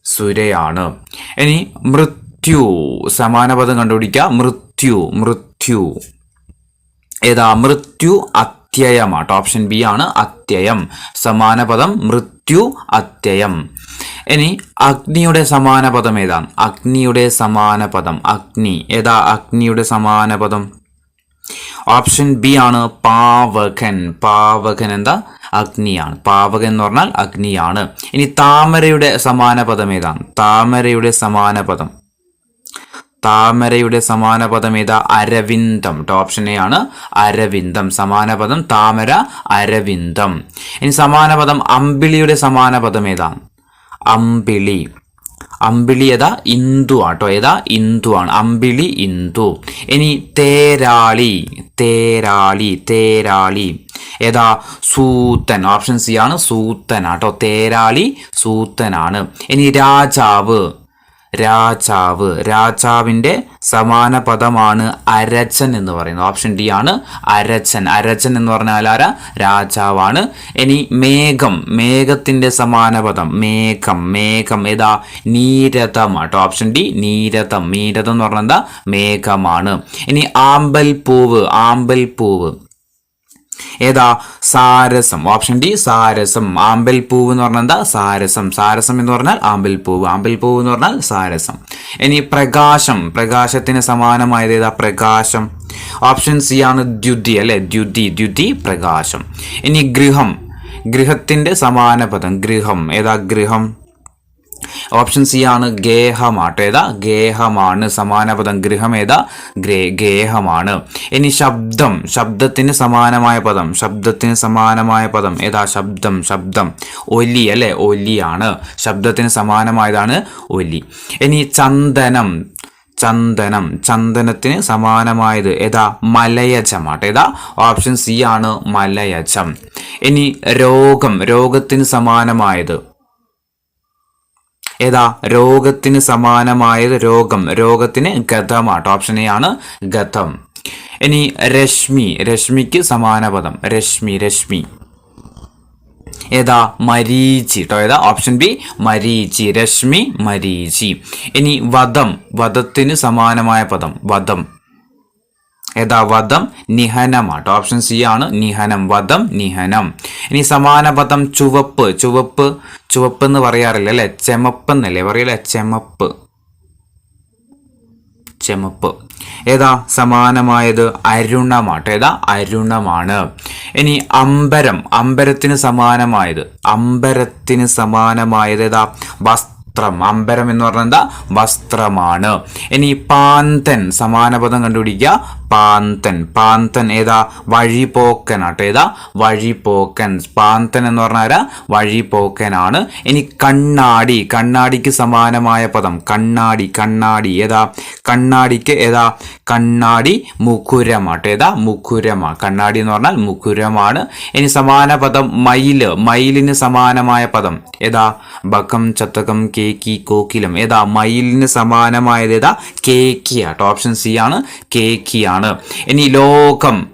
സുരയാണ്. ഇനി മൃത്യു സമാന പദം കണ്ടുപിടിക്കുക. മൃത്യു. മൃത്യു ഏതാ? മൃത്യു അത്യയമാട്ടോ. ഓപ്ഷൻ ബി ആണ്, അത്യയം. സമാന പദം മൃത്യു, അത്യയം. ഇനി അഗ്നിയുടെ സമാന പദം ഏതാണ്? അഗ്നിയുടെ സമാന പദം അഗ്നി. ഏതാ? അഗ്നിയുടെ സമാന പദം ഓപ്ഷൻ ബി ആണ്, പാവകൻ. പാവകൻ എന്താ? അഗ്നിയാണ്. പാവകൻ എന്ന് പറഞ്ഞാൽ അഗ്നിയാണ്. ഇനി താമരയുടെ സമാന പദം ഏതാണ്? താമരയുടെ സമാന പദം താമരയുടെ സമാന പദം ഏതാ? അരവിന്ദം. ഓപ്ഷൻ എ ആണ്, അരവിന്ദം. സമാന പദം താമര, അരവിന്ദം. ഇനി സമാന പദം അമ്പിളിയുടെ സമാന പദം ഏതാണ്? അമ്പിളി. അമ്പിളി ഏതാ? ഇന്ദു ആട്ടോ. ഏതാ? ഇന്ദു ആണ്. അമ്പിളി, ഇന്ദു. ഇനി തേരാളി. തേരാളി. തേരാളി ഏതാ? സൂത്തൻ. ഓപ്ഷൻ സി ആണ്, സൂത്തൻ ആട്ടോ. തേരാളി സൂത്തനാണ്. ഇനി രാജാവ്. രാജാവ്. രാജാവിന്റെ സമാന പദമാണ് അരച്ചൻ എന്ന് പറയുന്നത്. ഓപ്ഷൻ ഡി ആണ്, അരച്ചൻ. അരച്ചൻ എന്ന് പറഞ്ഞാൽ ആരാ? രാജാവാണ്. ഇനി മേഘം. മേഘത്തിന്റെ സമാന പദം മേഘം. മേഘം ഏതാ? നീരഥം ആട്ടോ. Option D, നീരഥം. നീരഥം എന്ന് പറഞ്ഞാൽ എന്താ? മേഘമാണ്. ഇനി ആമ്പൽ പൂവ്. ആമ്പൽ പൂവ് ഏതാ? സാരസം. ഓപ്ഷൻ ഡി സാരസം. ആമ്പൽ പൂവ് എന്ന് പറഞ്ഞാൽ എന്താ? സാരസം. സാരസം എന്ന് പറഞ്ഞാൽ ആമ്പൽ പൂവ്. ആമ്പൽ പൂവ് എന്ന് പറഞ്ഞാൽ സാരസം. ഇനി പ്രകാശം. പ്രകാശത്തിന് സമാനമായത് ഏതാ? പ്രകാശം. ഓപ്ഷൻ സി ആണ് ദ്യുതി അല്ലെ? ദ്യുതി. ദ്യുതി പ്രകാശം. ഇനി ഗൃഹം. ഗൃഹത്തിന്റെ സമാന പദം ഗൃഹം. ഏതാ? ഗൃഹം. ഓപ്ഷൻ സി ആണ് ഗേഹമാട്ടോ. ഏതാ? ഗേഹമാണ്. സമാനപദം ഗൃഹം ഏതാ? ഗേഹമാണ്. ഇനി ശബ്ദം. ശബ്ദത്തിന് സമാനമായ പദം. ശബ്ദത്തിന് സമാനമായ പദം ഏതാ? ശബ്ദം. ശബ്ദം ഒലി അല്ലെ? ഒലിയാണ്. ശബ്ദത്തിന് സമാനമായതാണ് ഒലി. ഇനി ചന്ദനം. ചന്ദനം. ചന്ദനത്തിന് സമാനമായത് ഏതാ? മലയജമാട്ടോ. ഏതാ? ഓപ്ഷൻ സി ആണ് മലയജം. ഇനി രോഗം. രോഗത്തിന് സമാനമായത് ഏതാ? രോഗത്തിന് സമാനമായത് രോഗം. രോഗത്തിന് ഗതമാട്ടോ. ഓപ്ഷൻ എ ആണ് ഗതം. ഇനി രശ്മി. രശ്മിക്ക് സമാന പദം രശ്മി. രശ്മി ഏതാ? മരീചി ട്ടോ. ഏതാ? ഓപ്ഷൻ ബി മരീചി. രശ്മി മരീചി. ഇനി വധം. വധത്തിന് സമാനമായ പദം വധം ഏതാ? വധം നിഹനമാട്ടോ. ഓപ്ഷൻ സി ആണ് നിഹനം. വധം നിഹനം. ഇനി സമാന പദം ചുവപ്പ്. ചുവപ്പ്. ചുവപ്പ് എന്ന് പറയാറില്ല അല്ലെ? ചെമപ്പ് എന്നല്ലേ പറയല്ലേ? ചെമപ്പ്. ചെമപ്പ് ഏതാ? സമാനമായത് അരുണമാട്ടോ. ഏതാ? അരുണമാണ്. ഇനി അമ്പരം. അമ്പരത്തിന് സമാനമായത്. അമ്പരത്തിന് സമാനമായത് ഏതാ? വസ്ത്രം. അമ്പരം എന്ന് പറഞ്ഞാൽ എന്താ? വസ്ത്രമാണ്. ഇനി പാന്തൻ. സമാന പദം കണ്ടുപിടിക്കുക. പാന്തൻ. പാന്തൻ ഏതാ? വഴിപോക്കനാട്ടോ. ഏതാ? വഴിപോക്കൻ. പാന്തൻ എന്ന് പറഞ്ഞാൽ വഴിപോക്കനാണ്. ഇനി കണ്ണാടി. കണ്ണാടിക്ക് സമാനമായ പദം കണ്ണാടി. കണ്ണാടി ഏതാ? കണ്ണാടിക്ക് ഏതാ? കണ്ണാടി മുഖുരമാട്ടോ. ഏതാ? മുഖുരമാ. കണ്ണാടി എന്ന് പറഞ്ഞാൽ മുഖുരമാണ്. ഇനി സമാന പദം മയില്. മയിലിന് സമാനമായ പദം ഏതാ? ബകം ചത്തകം കേക്കി കോക്കിലം. ഏതാ? മയിലിന് സമാനമായത് ഏതാ? കേക്കിയാട്ടോ. ഓപ്ഷൻ സി ആണ് കേക്കിയാണ്. ഇനി ലോകം.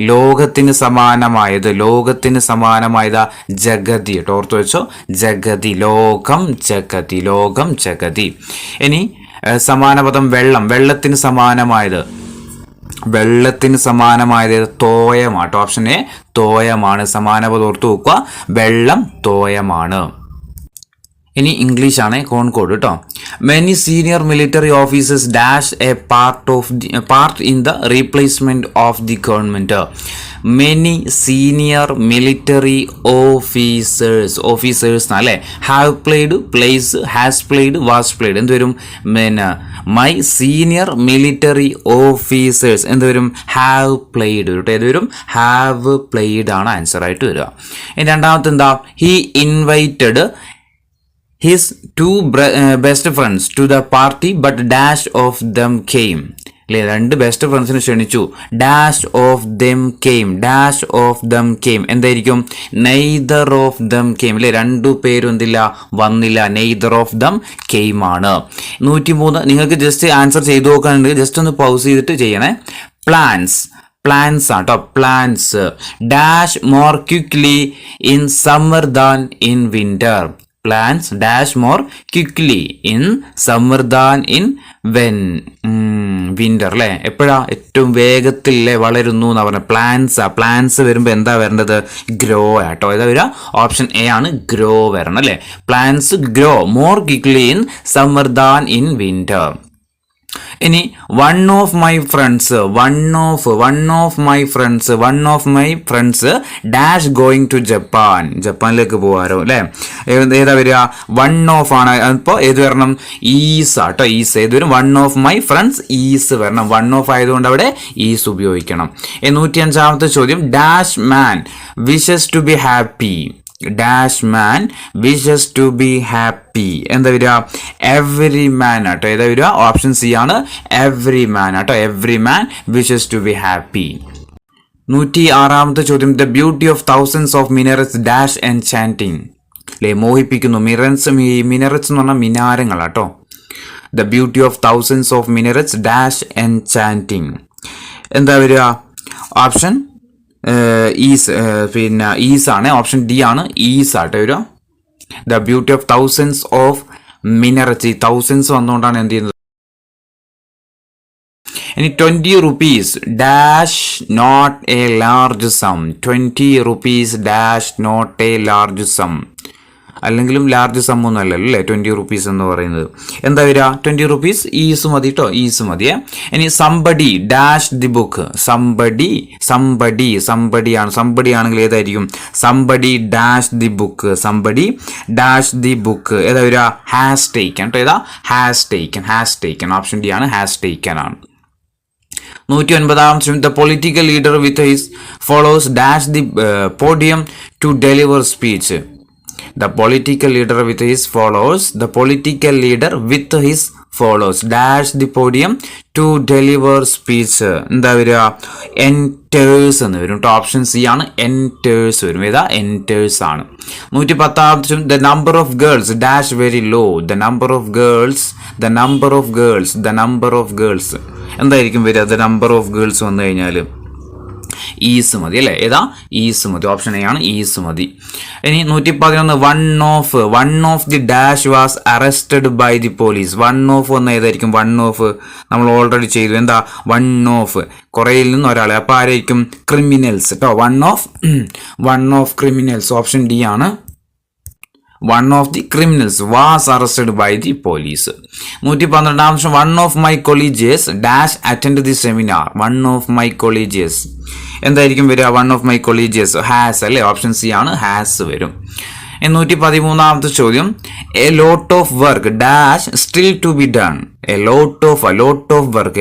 ലോകത്തിന് സമാനമായത്. ലോകത്തിന് സമാനമായത് ജഗതി. ഓർത്തു വെച്ചോ. ജഗതി. ലോകം ജഗതി. ലോകം ജഗതി. ഇനി സമാനപദം വെള്ളം. വെള്ളത്തിന് സമാനമായത്. വെള്ളത്തിന് സമാനമായത് തോയമാട്ടോ. Option A തോയമാണ്. സമാനപദം ഓർത്തു വെക്കുക. വെള്ളം തോയമാണ്. ഇനി ഇംഗ്ലീഷ് ആണ് കോൺകോഡ് കേട്ടോ. Many senior military officers dash a part in the replacement of the government. Many senior military officers അല്ലെ? Have played, plays, has played, was played. എന്തുവരും? മൈ സീനിയർ മിലിറ്ററി ഓഫീസേഴ്സ് എന്തുവരും? Have played കേട്ടോ. ഏതുവരും? Have played ആണ് answer ആയിട്ട് വരിക. രണ്ടാമത്തെ എന്താ? He invited his two best friends to the party but dash of them came. അല്ലേ? രണ്ട് ബെസ്റ്റ് ഫ്രണ്ട്സിനെ ക്ഷണിച്ചു. Dash of them came. Dash of them came എന്തായിരിക്കും? Neither of them came. അല്ലേ? രണ്ടു പേരും എന്തില്ല? വന്നില്ല. നെയ്തർ ഓഫ് ദം കെയിം ആണ്. 103. നിങ്ങൾക്ക് ജസ്റ്റ് ആൻസർ ചെയ്തു നോക്കാനുണ്ട്. ജസ്റ്റ് ഒന്ന് പൗസ് ചെയ്തിട്ട് ചെയ്യണേ. പ്ലാൻസ്. പ്ലാൻസ് ആട്ടോ. Plants dash more quickly in summer than in winter. Plants dash more quickly in summer than in winter. അല്ലേ? എപ്പോഴാ? ഏറ്റവും വേഗത്തിൽ വളരുന്നു എന്നാ പറഞ്ഞത്. പ്ലാന്റ്സ് വരുമ്പോൾ എന്താ വരേണ്ടത്? ഗ്രോ ആട്ടോ. ഏതാ വരിക? ഓപ്ഷൻ എ ആണ് ഗ്രോ വരണം അല്ലേ? Plants grow more quickly in summer than in winter. ഇനി one of my friends dash going to Japan. ജപ്പാനിലേക്ക് പോകാറോ അല്ലെ? ഏതാ വരിക? വൺ ഓഫ് ആണ്. അപ്പോൾ ഏത് വരണം? ഈസ് ആട്ടോ. ഈസ്. ഏത് വരും? One of my friends is വരണം. വൺ ഓഫ് ആയതുകൊണ്ട് അവിടെ ഈസ് ഉപയോഗിക്കണം. 105ാമത്തെ ചോദ്യം. Dash man wishes to be happy. Dash man wishes to be happy. എന്താ വരിക? എവറി മാൻ ആട്ടോ. ഏതാ വരിക? ഓപ്ഷൻ സി ആണ് എവറി മാൻ ആട്ടോ. Every man wishes to be happy. 106ാമത്തെ ചോദ്യം. The beauty of thousands of minerals dash enchanting. അല്ലേ? മോഹിപ്പിക്കുന്നു. മിനറൽസ് എന്ന് പറഞ്ഞാൽ മിനാരങ്ങളാട്ടോ. The beauty of thousands of minerals dash enchanting. എന്താ വരിക? Option is. പിന്നെ ഈസ് ആണ്. ഓപ്ഷൻ ഡി ആണ് ഈസ് ആട്ടോ വരിക. The beauty of thousands of minerals. ഈ തൗസൻഡ്സ് വന്നുകൊണ്ടാണ് എന്ത് ചെയ്യുന്നത്? ഇനി 20 rupees dash not a large sum. 20 rupees dash not a large sum. അല്ലെങ്കിലും ലാർജ് സം ഒന്നും അല്ലല്ലോ അല്ലേ 20 rupees എന്ന് പറയുന്നത്. എന്താ വരിക? 20 rupees ഈസ് മതി കേട്ടോ, ഈസ് മതിയേ. ഇനി somebody dash the book. Somebody ആണെങ്കിൽ ഏതായിരിക്കും? Somebody dash the book. ഏതാ വരിക? ഹാസ് ടേക്കൻ കേട്ടോ. ഏതാ? Has taken. ഓപ്ഷൻ ഡി ആണ്, ഹാസ് ടേക്കൻ ആണ്. 109 the political leader with his followers dash the podium to deliver speech. The political leader with his followers dash the podium to deliver speech. എന്താ വരിക? enters എന്ന് വരും. Option C ആണ്, enters വരും. ഏതാ? enters ആണ്. 110 the number of girls dash very low. the number of girls എന്തായിരിക്കും വരിക? the number of girls വന്നു കഴിഞ്ഞാൽ ഈസ് മതി അല്ലേ? ഏതാ? ഈസ് മതി. ഓപ്ഷൻ എ ആണ്, ഈസ് മതി. ഇനി 111 one of the dash was arrested by the police. One of വന്ന ഏതായിരിക്കും? നമ്മൾ ഓൾറെഡി ചെയ്തു. എന്താ? വൺ ഓഫ് കുറയിൽ നിന്ന് ഒരാളെ. അപ്പൊ ആരായിരിക്കും? ക്രിമിനൽസ് കേട്ടോ. One of criminals. Option D ആണ്. One of the criminals was arrested by the police. 112 one of my colleagues dash attended the seminar. One of my colleagues എന്തായിരിക്കും വരിക? one of my colleagues has അല്ലേ? Option C ആണ്, has വരും. 113 ചോദ്യം a lot of work dash still to be done. a lot of work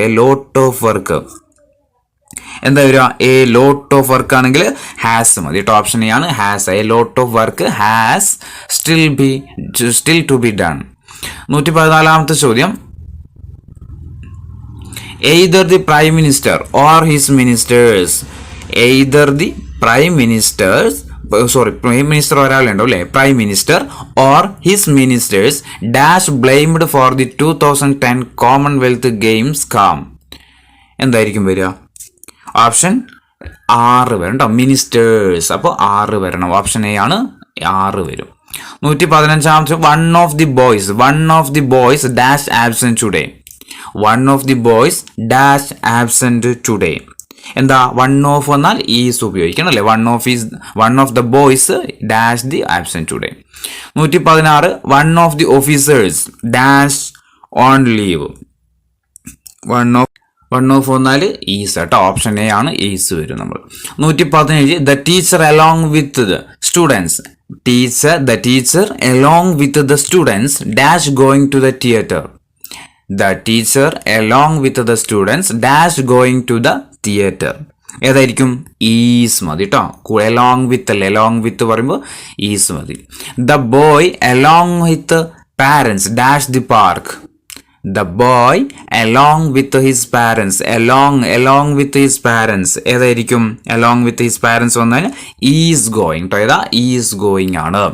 എന്താ വരിക? A lot of work ആണെങ്കിൽ has മതി കേട്ടോ. ഓപ്ഷൻ എ ആണ്, has. A lot of work has still to be done. 114 ചോദ്യം either the prime minister or his ministers. prime minister ഒരാളുണ്ടോ അല്ലേ? Prime minister or his ministers dash blamed for the 2010 Commonwealth games calm. എന്തായിരിക്കും വരിക? Option 6 വരും കേട്ടോ. Ministers. അപ്പോൾ 6 വരണം. Option A ആണ്, 6 വരും. 115 one of the boys dash absent today. എന്താ? വൺ ഓഫ് വന്നാൽ ഈസ് ഉപയോഗിക്കണം അല്ലേ? One of the boys dash the absent today. 116 one of the officers dash on leave. One of വന്നാൽ ഈസ് കേട്ടോ. ഓപ്ഷൻ എ ആണ്, is വരും. നമ്മൾ 117 the teacher along with the students dash going to the theatre. ഏതായിരിക്കും? Is മതി കേട്ടോ. Along with അല്ലേ? Along with പറയുമ്പോൾ ഈസ് മതി. The boy along with parents dash the park. The boy along with his parents. along with his parents. ഏതായിരിക്കും? along with his parents വന്നാൽ is going കേട്ടോ. ഏതാ? is going ആണ്.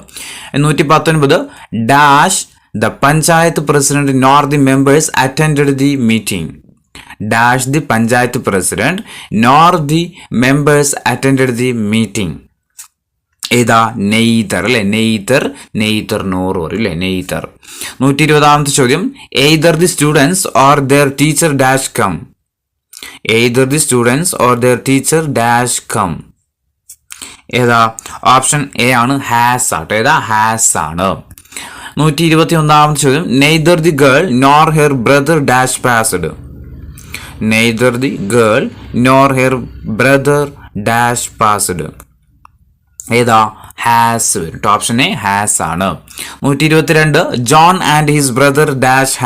119 dash the panchayat president nor the members attended the meeting. dash the panchayat president nor the members attended the meeting. ഏതാ? Neither അല്ലെ? Neither nor അല്ലേ? Neither. 120 ചോദ്യം either the students or their teacher dash come. ഏതാ? Option A ആണ്, has ആട്ടോ. ഏതാ? Has ആണ്. 121 ചോദ്യം neither the girl nor her brother dash passed. ഏതാ? ഹാസ് വരും. ഓപ്ഷൻ എ ഹാസ് ആണ്. 122 John and his brother dash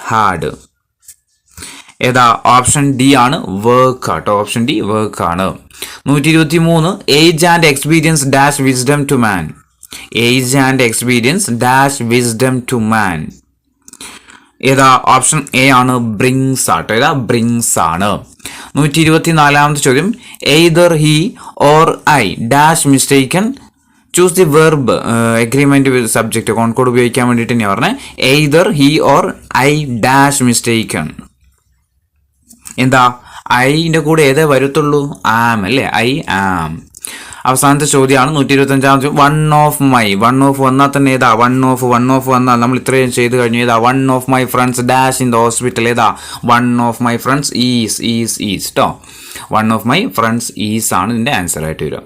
had. ഏതാ? ഓപ്ഷൻ ഡി ആണ്, വർക്ക് ആട്ടോ. ഓപ്ഷൻ ഡി വർക്ക് ആണ്. 123 age and experience dash wisdom to man. ഏതാ? Option A ആണ്, brings ആട്ടോ. ഏതാ? ബ്രിങ്സ് ആണ്. 124 ചോദ്യം either he or I dash mistaken choose the verb agreement with subject. Concord ഉപയോഗിക്കാൻ വേണ്ടിയിട്ട് ഞാൻ പറഞ്ഞത് either he or I dash mistaken. എന്താ? ഐന്റെ കൂടെ ഏതേ വരത്തുള്ളൂ? ആം അല്ലേ? I am. അവസാനത്തെ ചോദ്യമാണ് 125 വൺ ഓഫ് വന്നാൽ തന്നെ ഏതാ വൺ ഓഫ് വന്നാൽ നമ്മൾ ഇത്രയും ചെയ്ത് കഴിഞ്ഞു. ഏതാ one of my friends dash in the hospital. ഏതാ one of my friends is കേട്ടോ. One of my friends is ആണ് ഇതിൻ്റെ ആൻസർ ആയിട്ട് വരിക.